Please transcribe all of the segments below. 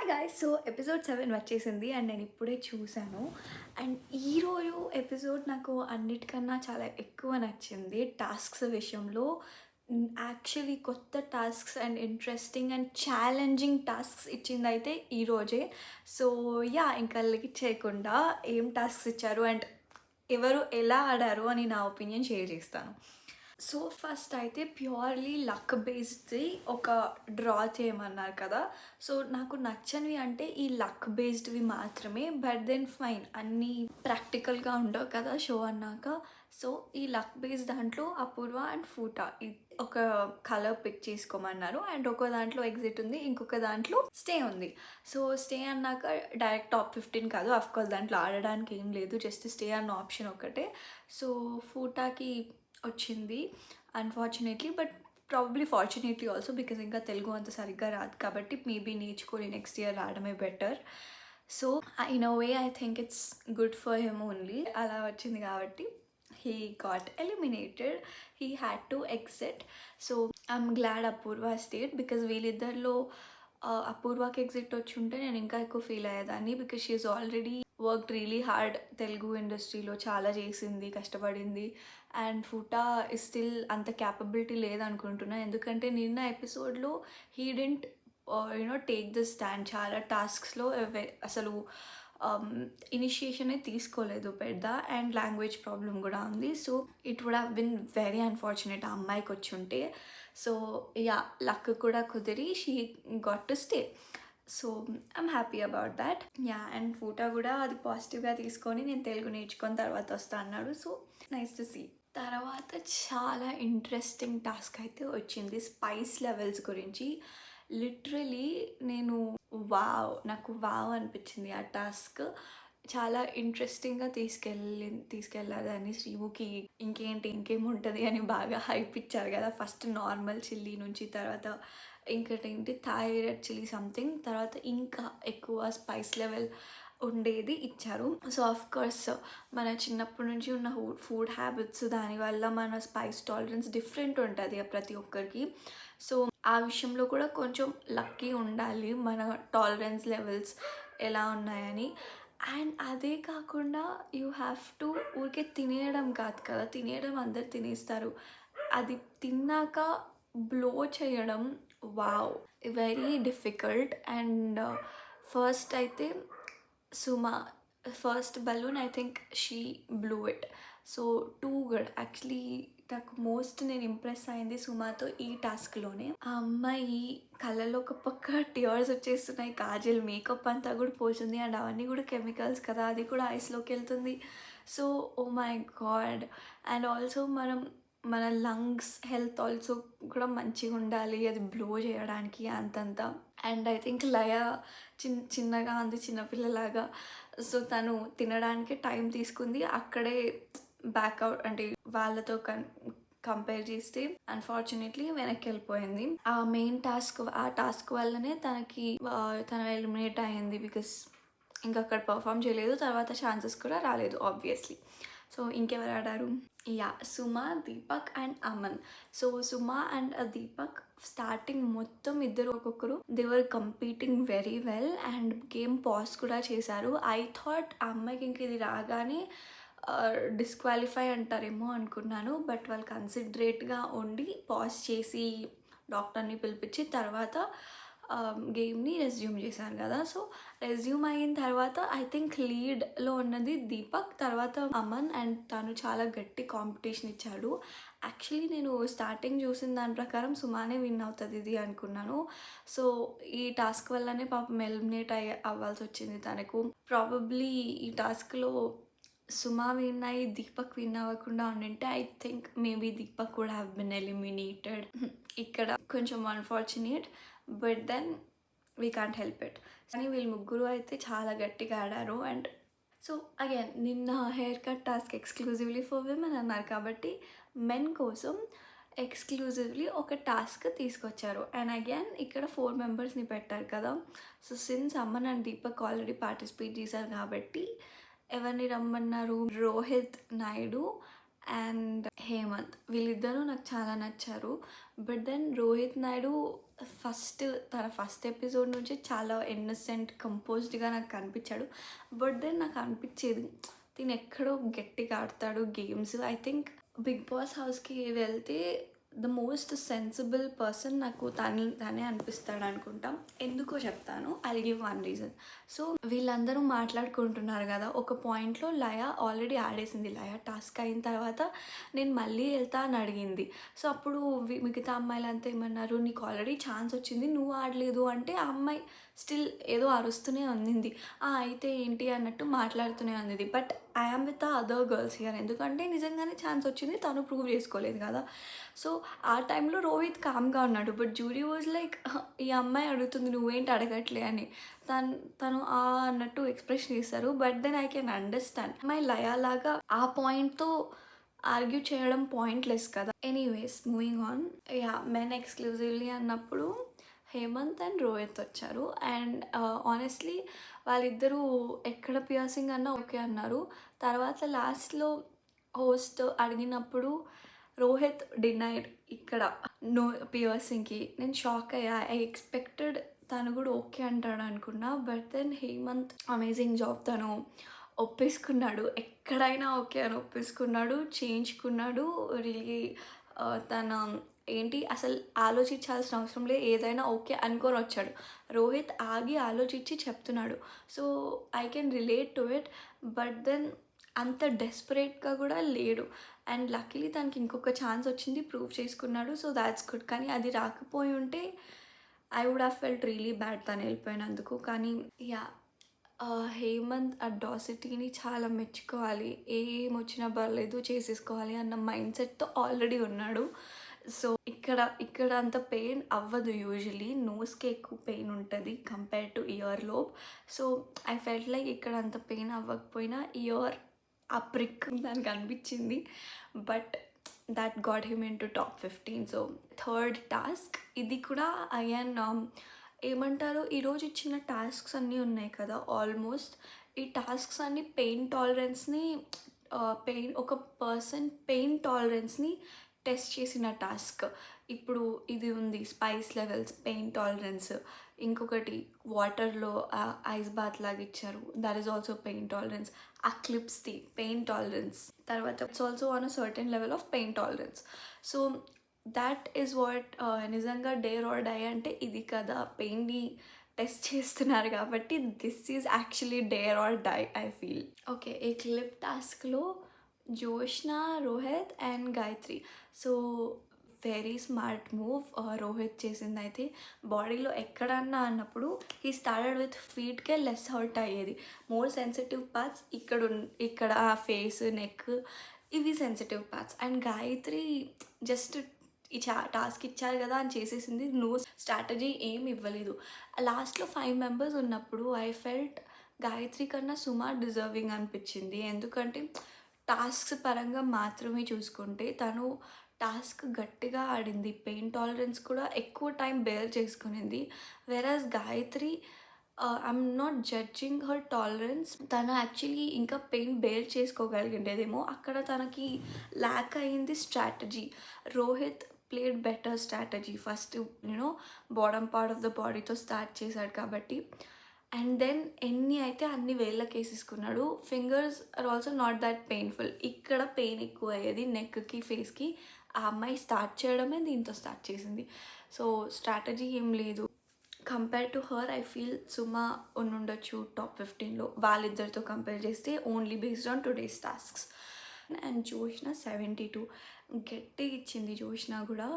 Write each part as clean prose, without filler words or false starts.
Hi guys. So episode 7 వచ్చేసింది and నేను ఇప్పుడే చూశాను. అండ్ ఈరోజు ఎపిసోడ్ నాకు అన్నిటికన్నా చాలా ఎక్కువ నచ్చింది టాస్క్స్ విషయంలో. యాక్చువల్లీ కొత్త tasks and interesting and challenging tasks ఇచ్చిందైతే ఈరోజే. సో ఇంకా లిమిట్ చేయకుండా ఏం టాస్క్స్ ఇచ్చారు అండ్ ఎవరు ఎలా ఆడారు అని నా ఒపీనియన్ షేర్ చేస్తాను. సో ఫస్ట్ అయితే ప్యూర్లీ లక్ బేస్డ్ది ఒక డ్రా చేయమన్నారు కదా. సో నాకు నచ్చనివి అంటే ఈ లక్ బేస్డ్వి మాత్రమే. బట్ దెన్ ఫైన్, అన్నీ ప్రాక్టికల్గా ఉండవు కదా షో అన్నాక. సో ఈ లక్ బేస్డ్ దాంట్లో అపూర్వ అండ్ ఫూటా ఒక కలర్ పిక్ చేసుకోమన్నారు. అండ్ ఒక దాంట్లో ఎగ్జిట్ ఉంది, ఇంకొక దాంట్లో స్టే ఉంది. సో స్టే అన్నాక డైరెక్ట్ టాప్ 15 కాదు, అఫ్కోర్స్ దాంట్లో ఆడడానికి ఏం లేదు, జస్ట్ స్టే అన్న ఆప్షన్ ఒకటే. సో ఫూటాకి వచ్చింది unfortunately, but probably fortunately also, because ఇంకా తెలుగు అంత సరిగ్గా రాదు కాబట్టి మేబీ నేర్చుకొని నెక్స్ట్ ఇయర్ రావడమే better. So in a way I think it's good for him only. అలా వచ్చింది కాబట్టి he got eliminated. He had to exit. So I'm glad Apurva stayed, because వీళ్ళిద్దరిలో అపూర్వాకి ఎగ్జిట్ వచ్చి ఉంటే నేను ఇంకా ఎక్కువ ఫీల్ అయ్యేదాన్ని, because she is already work really hard. Telugu ఇండస్ట్రీలో చాలా చేసింది, కష్టపడింది. అండ్ ఫూటా స్టిల్ అంత క్యాపబిలిటీ లేదనుకుంటున్నా, ఎందుకంటే నిన్న ఎపిసోడ్లో he didn't take the stand. చాలా టాస్క్స్లో అసలు ఇనిషియేషనే తీసుకోలేదు పెద్ద, అండ్ లాంగ్వేజ్ ప్రాబ్లం కూడా ఉంది. So it would have been very unfortunate ఆ అమ్మాయికి వచ్చి ఉంటే. సో లక్ కూడా కుదిరి she got to stay. So I'm happy about that. And ఫూటా కూడా అది పాజిటివ్గా తీసుకొని నేను తెలుగు నేర్చుకొని తర్వాత వస్తా అన్నాడు. So nice to see. తర్వాత చాలా ఇంట్రెస్టింగ్ టాస్క్ అయితే వచ్చింది స్పైస్ లెవెల్స్ గురించి. లిటరలీ నాకు వావ్ అనిపించింది ఆ టాస్క్. చాలా ఇంట్రెస్టింగ్గా తీసుకెళ్ళాలి అని శ్రీముఖి. ఇంకేముంటుంది అని బాగా హైప్ ఇచ్చారు కదా. ఫస్ట్ నార్మల్ చిల్లీ నుంచి, తర్వాత ఇంకటేంటి థాయ్ రెడ్ చిల్లీ సంథింగ్, తర్వాత ఇంకా ఎక్కువ స్పైస్ లెవెల్ ఉండేది ఇచ్చారు. సో ఆఫ్ కోర్స్ మన చిన్నప్పటి నుంచి ఉన్న ఫుడ్ హ్యాబిట్స్, దానివల్ల మన స్పైస్ టాలరెన్స్ డిఫరెంట్ ఉంటుంది ప్రతి ఒక్కరికి. సో ఆ విషయంలో కూడా కొంచెం లక్కీ ఉండాలి, మన టాలరెన్స్ లెవెల్స్ ఎలా ఉన్నాయని. అండ్ అదే కాకుండా యూ హ్యావ్ టు ఊరికే తినేయడం కాదు కదా, తినేయడం అందరు తినేస్తారు, అది తిన్నాక బ్లో చేయడం wow very difficult. And first అయితే Suma first balloon I think she blew it. So too good actually. నాకు మోస్ట్ నేను ఇంప్రెస్ అయింది సుమాతో ఈ టాస్క్లోనే. ఆ అమ్మాయి కళ్ళలో ఒక పక్క టియర్స్ వచ్చేస్తున్నాయి, కాజల్ మేకప్ అంతా కూడా పోతుంది, అండ్ అవన్నీ కూడా కెమికల్స్ కదా, అది కూడా ఐస్లోకి వెళ్తుంది. So oh my god. And also మన లంగ్స్ హెల్త్ ఆల్సో కూడా మంచిగా ఉండాలి అది బ్లో చేయడానికి అంతంతా. అండ్ ఐ థింక్ లయ చిన్నగా ఉంది, చిన్నపిల్లలాగా. సో తను తినడానికి టైం తీసుకుంది, అక్కడే బ్యాక్అవుట్ అంటే వాళ్ళతో కంపేర్ చేస్తే అన్ఫార్చునేట్లీ వెనక్కి వెళ్ళిపోయింది. ఆ మెయిన్ టాస్క్ వల్లనే తను ఎలిమినేట్ అయ్యింది, బికాస్ ఇంకా అక్కడ పర్ఫామ్ చేయలేదు, తర్వాత ఛాన్సెస్ కూడా రాలేదు ఆబ్వియస్లీ. సో ఇంకెవరు ఆడారు? Suma, Deepak and Aman. So Suma and Deepak starting మొత్తం ఇద్దరు ఒక్కొక్కరు they were competing very well, and game pause కూడా చేశారు. ఐ థాట్ ఆ అమ్మాయికి ఇంక ఇది రాగానే డిస్క్వాలిఫై అంటారేమో అనుకున్నాను, బట్ వాళ్ళు కన్సిడరేట్గా ఉండి పాజ్ చేసి డాక్టర్ని పిలిపించి తర్వాత గేమ్ని రెజ్యూమ్ చేశారు కదా. సో రెజ్యూమ్ అయిన తర్వాత ఐ థింక్ లీడ్లో ఉన్నది దీపక్, తర్వాత అమన్, అండ్ తను చాలా గట్టి కాంపిటీషన్ ఇచ్చాడు. యాక్చువల్లీ నేను స్టార్టింగ్ చూసిన దాని ప్రకారం సుమానే విన్ అవుతుంది ఇది అనుకున్నాను. సో ఈ టాస్క్ వల్లనే పాపం ఎలిమినేట్ అవ్వాల్సి వచ్చింది తనకు. ప్రాబబ్లీ ఈ టాస్క్లో సుమా విన్ అయ్యి దీపక్ విన్ అవ్వకుండా ఉండింటే ఐ థింక్ మేబీ దీపక్ కూడా హ్యావ్ బిన్ ఎలిమినేటెడ్. ఇక్కడ కొంచెం unfortunate, but then we can't help it. కానీ వీళ్ళు ముగ్గురు అయితే చాలా గట్టిగా ఆడారు. అండ్ సో అగైన్ నిన్న hair cut task exclusively for women అన్నారు కాబట్టి మెన్ కోసం ఎక్స్క్లూజివ్లీ ఒక టాస్క్ తీసుకొచ్చారు. అండ్ అగైన్ ఇక్కడ 4 మెంబర్స్ని పెట్టారు కదా. So since Aman and Deepak already participate చేశారు కాబట్టి ఎవరిని రమ్మన్నారు? రోహిత్ నాయుడు, అండ్ హేమంత్ వీళ్ళిద్దరూ నాకు చాలా నచ్చారు. బట్ దెన్ రోహిత్ నాయుడు తన ఫస్ట్ ఎపిసోడ్ నుంచి చాలా ఇన్నసెంట్ కంపోజ్డ్గా నాకు కనిపించాడు. బట్ దెన్ నాకు అనిపించేది తిను ఎక్కడో గట్టిగా ఆడతాడు games. I think Bigg Boss హౌస్కి వెళ్తే ద మోస్ట్ సెన్సిబుల్ పర్సన్ నాకు తనే అనిపిస్తాడు అనుకుంటా. ఎందుకో చెప్తాను. I give one reason. So వీళ్ళందరూ మాట్లాడుకుంటున్నారు కదా, ఒక పాయింట్లో లయ ఆల్రెడీ ఆడేసింది. లయ టాస్క్ అయిన తర్వాత నేను మళ్ళీ వెళ్తా అని అడిగింది. సో అప్పుడు మిగతా అమ్మాయిలంతా ఏమన్నారు, నీకు ఆల్రెడీ ఛాన్స్ వచ్చింది, నువ్వు ఆడలేదు అంటే ఆ అమ్మాయి స్టిల్ ఏదో అరుస్తూనే ఉంది. అయితే ఏంటి అన్నట్టు మాట్లాడుతూనే ఉంది. But I'm with the other girls here. ఎందుకంటే నిజంగానే ఛాన్స్ వచ్చింది, తను ప్రూవ్ చేసుకోలేదు కదా. సో ఆ టైంలో రోహిత్ కామ్గా ఉన్నాడు. బట్ జూడీ వాజ్ లైక్, ఈ అమ్మాయి అడుగుతుంది నువ్వేంటి అడగట్లే అని. తను అన్నట్టు ఎక్స్ప్రెషన్ ఇస్తారు. But then I can understand. అమ్మాయి లయాలాగా ఆ పాయింట్తో ఆర్గ్యూ చేయడం పాయింట్లెస్ కదా. Anyways moving on. Men exclusively అన్నప్పుడు హేమంత్ అండ్ రోహిత్ వచ్చారు. అండ్ ఆనెస్ట్లీ వాళ్ళిద్దరూ ఎక్కడ పియర్సింగ్ అన్నా ఓకే అన్నారు. తర్వాత లాస్ట్లో హోస్ట్ అడిగినప్పుడు రోహిత్ డినైడ్ ఇక్కడ నో పియర్సింగ్కి. నేను షాక్ అయ్యా. ఐ ఎక్స్పెక్టెడ్ తను కూడా ఓకే అంటాడు అనుకున్నా. But then Hemanth amazing job. తను ఒప్పేసుకున్నాడు, ఎక్కడైనా ఓకే అని ఒప్పేసుకున్నాడు, చేయించుకున్నాడు. రియలీ తన ఏంటి అసలు ఆలోచించాల్సిన అవసరం లేదు, ఏదైనా ఓకే అనుకొని వచ్చాడు. రోహిత్ ఆగి ఆలోచించి చెప్తున్నాడు. So I can relate to it. But then అంత డెస్పరేట్గా కూడా లేడు. అండ్ లక్కీలీ తనకి ఇంకొక ఛాన్స్ వచ్చింది, ప్రూవ్ చేసుకున్నాడు. So that's good. కానీ అది రాకపోయి ఉంటే I would have felt really bad తను వెళ్ళిపోయినందుకు. కానీ హేమంత్ అడాసిటీని చాలా మెచ్చుకోవాలి. ఏం వచ్చినా పర్లేదు చేసేసుకోవాలి అన్న మైండ్ సెట్తో ఆల్రెడీ ఉన్నాడు. సో ఇక్కడ అంత పెయిన్ అవ్వదు. యూజువలీ నోస్కి ఎక్కువ పెయిన్ ఉంటుంది compare to ear lobe. So I felt like ఇక్కడ అంత పెయిన్ అవ్వకపోయినా ఇయర్ ఆ ప్రిక్ దానికి అనిపించింది. But that got him into top 15. So third task ఇది కూడా అగైన్ ఏమంటారు, ఈరోజు ఇచ్చిన టాస్క్స్ అన్నీ ఉన్నాయి కదా ఆల్మోస్ట్. ఈ టాస్క్స్ అన్నీ పెయిన్ టాలరెన్స్ని ఒక పర్సన్ పెయిన్ టాలరెన్స్ని టెస్ట్ చేసిన టాస్క్. ఇప్పుడు ఇది ఉంది స్పైస్ లెవెల్స్ పెయిన్ టాలరెన్స్. ఇంకొకటి వాటర్లో ఐస్ బాత్ లాగా ఇచ్చారు, that is also pain tolerance. ఆ క్లిప్స్ది పెయిన్ టాలరెన్స్. తర్వాత it's also on a certain level of pain tolerance. So that is what నిజంగా డేర్ ఆర్ డై అంటే ఇది కదా. పెయిన్ని టెస్ట్ చేస్తున్నారు కాబట్టి this is actually dare or die I feel. Okay, ఈ క్లిప్ టాస్క్లో Joshna, Rohit and Gayatri. So very smart move Rohit చేసింది. అయితే బాడీలో ఎక్కడన్నా అన్నప్పుడు హీ స్టార్టెడ్ విత్ ఫీట్కే లెస్ హర్ట్ అయ్యేది. మోర్ సెన్సిటివ్ పార్ట్స్ ఇక్కడ ఫేస్, నెక్ ఇవి sensitive parts. And Gayatri just ఈ టాస్క్ ఇచ్చారు కదా అని చేసేసింది. నో స్ట్రాటజీ ఏం ఇవ్వలేదు. లాస్ట్లో 5 మెంబర్స్ ఉన్నప్పుడు ఐ ఫెల్ట్ గాయత్రి కన్నా సుమా డిజర్వింగ్ అనిపించింది. ఎందుకంటే టాస్క్స్ పరంగా మాత్రమే చూసుకుంటే తను టాస్క్ గట్టిగా ఆడింది. పెయిన్ టాలరెన్స్ కూడా ఎక్కువ టైం బేర్ చేసుకునింది. Whereas Gayatri I'm not judging her tolerance. తను యాక్చువల్లీ ఇంకా పెయిన్ బేర్ చేసుకోగలిగిండేదేమో. అక్కడ తనకి ల్యాక్ అయ్యింది strategy. Rohit played better strategy. First bottom part of the బాడీతో స్టార్ట్ చేశాడు కాబట్టి. అండ్ దెన్ ఎన్ని అయితే అన్ని వేళ్ళకి వేసేసుకున్నాడు. Fingers are also not that painful. ఇక్కడ పెయిన్ ఎక్కువ అయ్యేది నెక్కి, ఫేస్కి. ఆ అమ్మాయి స్టార్ట్ చేయడమే దీంతో స్టార్ట్ చేసింది. సో స్ట్రాటజీ ఏం లేదు. Compare to her I feel Suma ఉండొచ్చు టాప్ 15లో వాళ్ళిద్దరితో కంపేర్ చేస్తే, only based on today's tasks. And Joshna 72 గట్టిగా ఇచ్చింది జోష్న కూడా.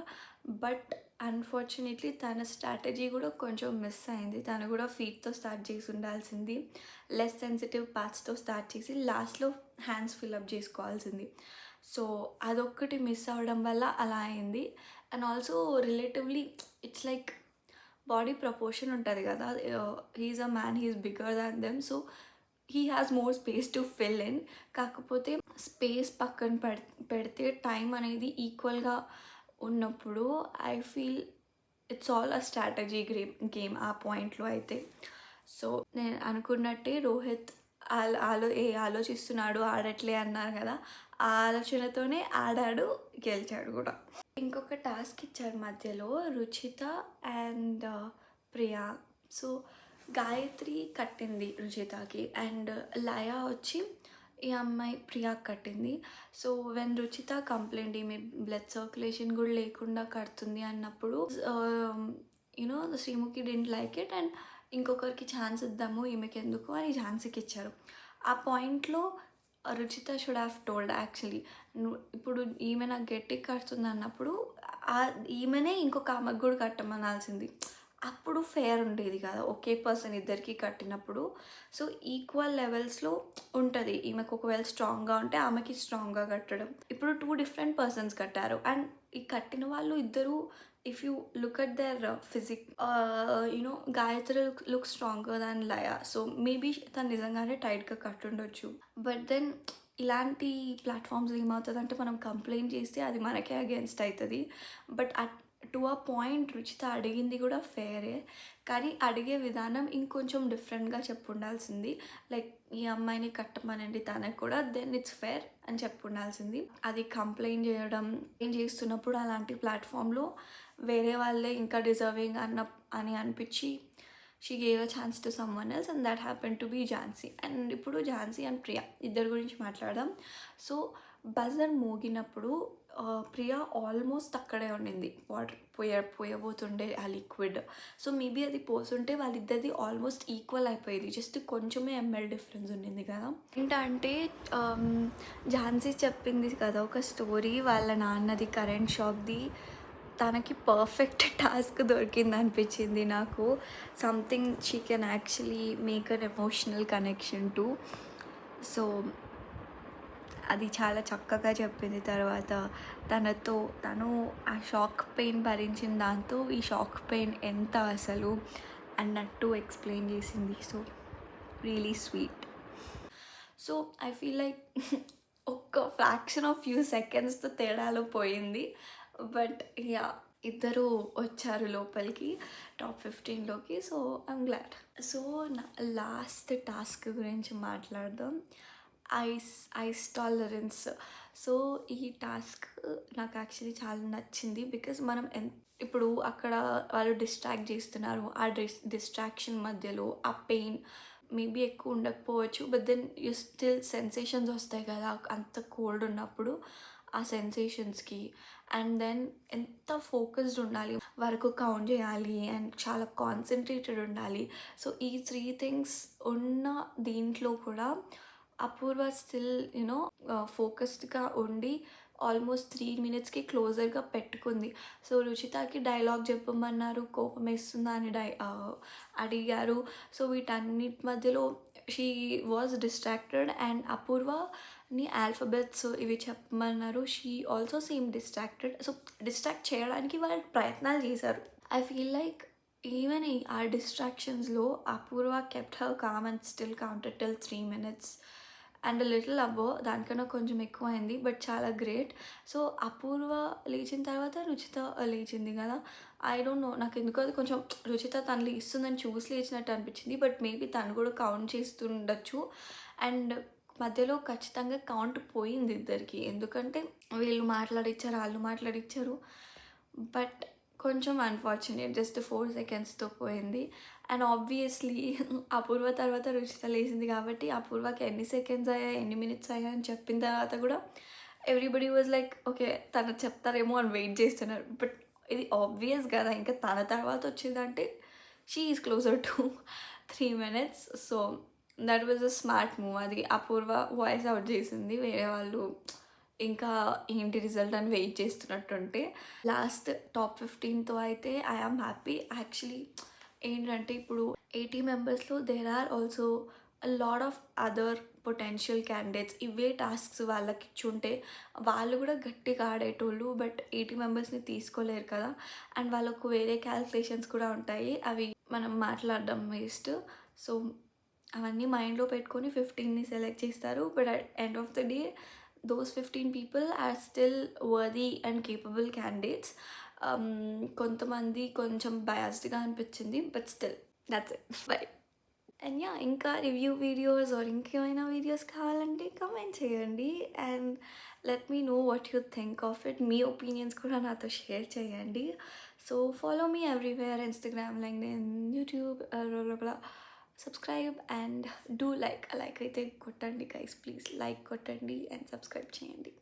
బట్ అన్ఫార్చునేట్లీ తన స్ట్రాటజీ కూడా కొంచెం మిస్ అయింది. తను కూడా ఫీట్తో స్టార్ట్ చేసి ఉండాల్సింది. లెస్ సెన్సిటివ్ పార్ట్స్తో స్టార్ట్ చేసి లాస్ట్లో హ్యాండ్స్ ఫిల్అప్ చేసుకోవాల్సింది. సో అదొక్కటి మిస్ అవ్వడం వల్ల అలా అయింది. And also relatively it's like body proportion ఉంటుంది కదా. He's a man, he's bigger than them. So he has more space to fill in. కాకపోతే స్పేస్ పక్కన పెడితే టైం అనేది ఈక్వల్గా ఉన్నప్పుడు I feel it's all a strategy game ఆ పాయింట్లో అయితే. సో నేను అనుకున్నట్టే రోహిత్ ఆలోచిస్తున్నాడు, ఆడట్లే అన్నారు కదా, ఆ ఆలోచనతోనే ఆడాడు, గెలిచాడు కూడా. ఇంకొక టాస్క్ ఇచ్చారు మధ్యలో రుచిత అండ్ ప్రియా. సో గాయత్రి కట్టింది రుచితకి అండ్ లయ వచ్చి ఈ అమ్మాయి ప్రియాకి కట్టింది. సో వెన్ రుచిత కంప్లైంట్ ఈమె బ్లడ్ సర్క్యులేషన్ కూడా లేకుండా కడుతుంది అన్నప్పుడు you know Sreemukhi didn't like it and ఇంకొకరికి ఛాన్స్ ఇద్దాము ఈమెకి ఎందుకు అని ఝాన్సీకి ఇచ్చారు. ఆ పాయింట్లో Ruchitha should have told actually, ఇప్పుడు ఈమె నాకు గట్టిగా కడుతుంది అన్నప్పుడు ఈమెనే ఇంకొక ఆమెకు కూడా కట్టమనాల్సింది. అప్పుడు ఫేర్ ఉండేది కదా, ఒకే పర్సన్ ఇద్దరికి కట్టినప్పుడు. సో ఈక్వల్ లెవెల్స్లో ఉంటుంది. ఈమెకు ఒకవేళ స్ట్రాంగ్గా ఉంటే ఆమెకి స్ట్రాంగ్గా కట్టడం. ఇప్పుడు 2 డిఫరెంట్ పర్సన్స్ కట్టారు అండ్ ఈ కట్టిన వాళ్ళు ఇద్దరు, if you look at their physique, you know Gayathri look stronger than Laya. So maybe తను నిజంగానే టైట్గా కట్టుండొచ్చు. బట్ దెన్ ఇలాంటి ప్లాట్ఫామ్స్లో ఏమవుతుందంటే మనం కంప్లైంట్ చేస్తే అది మనకే అగేన్స్ట్ అవుతుంది. But to a point Ruchitha అడిగింది కూడా ఫేరే, కానీ అడిగే విధానం ఇంకొంచెం డిఫరెంట్గా చెప్పుండాల్సింది. లైక్ ఈ అమ్మాయిని కట్టమనండి తనకు కూడా, దెన్ ఇట్స్ ఫేర్ అని చెప్పుండాల్సింది. అది కంప్లైంట్ చేయడం ఏం చేస్తున్నప్పుడు అలాంటి ప్లాట్ఫామ్లో వేరే వాళ్ళే ఇంకా డిజర్వింగ్ అని అనిపించి she gave a chance to someone else and that happen to be Jhansi. And ఇప్పుడు ఝాన్సీ అండ్ ప్రియా ఇద్దరు గురించి మాట్లాడదాం. సో బజర్ మోగినప్పుడు ప్రియా ఆల్మోస్ట్ అక్కడే ఉండింది, వాటర్ పోయబోతుండే ఆ లిక్విడ్. సో మేబీ అది పోతుంటే వాళ్ళిద్దరిది ఆల్మోస్ట్ ఈక్వల్ అయిపోయేది, జస్ట్ కొంచెమే ఎంఎల్ డిఫరెన్స్ ఉండింది కదా. ఏంటంటే ఝాన్సీ చెప్పింది కదా ఒక స్టోరీ, వాళ్ళ నాన్నది కరెంట్ షాక్ది. తనకి పర్ఫెక్ట్ టాస్క్ దొరికింది అనిపించింది నాకు. Something she can actually make an emotional connection to. So అది చాలా చక్కగా చెప్పింది. తర్వాత తను ఆ షాక్ పెయిన్ భరించిన దాంతో ఈ షాక్ పెయిన్ ఎంత అసలు అన్నట్టు ఎక్స్ప్లెయిన్ చేసింది. So really sweet. So I feel like ఒక్క ఫ్రాక్షన్ ఆఫ్ ఫ్యూ సెకండ్స్తో తేడాలో పోయింది. బట్ యా, ఇద్దరు వచ్చారు లోపలికి టాప్ 15లోకి. So I'm glad. సో నా లాస్ట్ టాస్క్ గురించి మాట్లాడదాం, ఐస్ టాలరెన్స్. సో ఈ టాస్క్ నాకు యాక్చువల్లీ చాలా నచ్చింది బికాజ్ మనం ఇప్పుడు అక్కడ వాళ్ళు డిస్ట్రాక్ట్ చేస్తున్నారు, ఆ డిస్ట్రాక్షన్ మధ్యలో ఆ పెయిన్ మేబీ ఎక్కువ ఉండకపోవచ్చు, but then you still sensations వస్తాయి కదా అంత కోల్డ్ ఉన్నప్పుడు, ఆ సెన్సేషన్స్కి. అండ్ దెన్ ఎంత ఫోకస్డ్ ఉండాలి, వరకు కౌంట్ చేయాలి అండ్ చాలా కాన్సన్ట్రేటెడ్ ఉండాలి. సో ఈ 3 థింగ్స్ ఉన్న దీంట్లో కూడా అపూర్వ స్టిల్ యూనో ఫోకస్డ్గా ఉండి ఆల్మోస్ట్ 3 మినిట్స్కి క్లోజర్గా పెట్టుకుంది. సో రుచితకి డైలాగ్ చెప్పమన్నారు, కోపం వేస్తుందా అని అడిగారు. సో వీటన్నిటి మధ్యలో షీ వాజ్ డిస్ట్రాక్టెడ్ అండ్ అపూర్వని ఆల్ఫబెట్స్ ఇవి చెప్పమన్నారు, she also same distracted. So distract చేయడానికి వాళ్ళు ప్రయత్నాలు చేశారు. ఐ ఫీల్ లైక్ ఈవెన్ ఆ డిస్ట్రాక్షన్స్లో Apoorva kept her calm and still counted till 3 minutes and little above, దానికన్నా కొంచెం ఎక్కువ అయింది బట్ చాలా గ్రేట్. సో అపూర్వ లేచిన తర్వాత రుచిత లేచింది కదా, ఐ డోంట్ నో, నాకు ఎందుకో అది కొంచెం రుచిత తను లేస్తుందని చూసి లేచినట్టు అనిపించింది. బట్ మేబీ తను కూడా కౌంట్ చేస్తుండొచ్చు అండ్ మధ్యలో ఖచ్చితంగా కౌంట్ పోయింది ఇద్దరికి, ఎందుకంటే వీళ్ళు మాట్లాడిచ్చారు వాళ్ళు మాట్లాడిచ్చారు. బట్ కొంచెం అన్ఫార్చునేట్, జస్ట్ 4 సెకండ్స్తో పోయింది. అండ్ ఆబ్వియస్లీ అపూర్వ తర్వాత రుచిత లేచింది కాబట్టి అపూర్వకి ఎన్ని సెకండ్స్ అయ్యాయి ఎన్ని మినిట్స్ అయ్యాయి అని చెప్పిన తర్వాత కూడా ఎవ్రీబడి వాజ్ లైక్ ఓకే తను చెప్తారేమో అని వెయిట్ చేస్తున్నారు. బట్ ఇది ఆబ్వియస్ కదా, ఇంకా తన తర్వాత వచ్చిందంటే she is closer to 3 minutes. So that was a smart move. అది అపూర్వ వాయిస్ అవుట్ చేసింది, వేరే వాళ్ళు ఇంకా ఏంటి రిజల్ట్ అని వెయిట్ చేస్తున్నట్టుంటే. లాస్ట్ టాప్ 15తో అయితే ఐ ఆమ్ హ్యాపీ యాక్చువల్లీ. ఏంటంటే ఇప్పుడు 80 మెంబర్స్లో there are also a lot of other potential candidates. ఇవే టాస్క్స్ వాళ్ళకి ఇచ్చుంటే వాళ్ళు కూడా గట్టిగా ఆడేటోళ్ళు, బట్ 80 మెంబర్స్ని తీసుకోలేరు కదా. అండ్ వాళ్ళకు వేరే క్యాల్కులేషన్స్ కూడా ఉంటాయి, అవి మనం మాట్లాడడం వేస్ట్. సో అవన్నీ మైండ్లో పెట్టుకొని 15ని సెలెక్ట్ చేస్తారు. But at end of the day those 15 people are still worthy and capable candidates. కొంతమంది కొంచెం బయాస్డ్గా అనిపించింది, but still that's it. By. And yeah, ఇంకా రివ్యూ వీడియోస్ ఆర్ ఇంకేమైనా వీడియోస్ కావాలంటే కమెంట్ చేయండి. And let me know what you think of it. Me opinions కూడా నాతో share చేయండి. So follow me everywhere, Instagram, LinkedIn, YouTube, subscribe and do like అయితే కొట్టండి guys, please like కొట్టండి and subscribe చేయండి.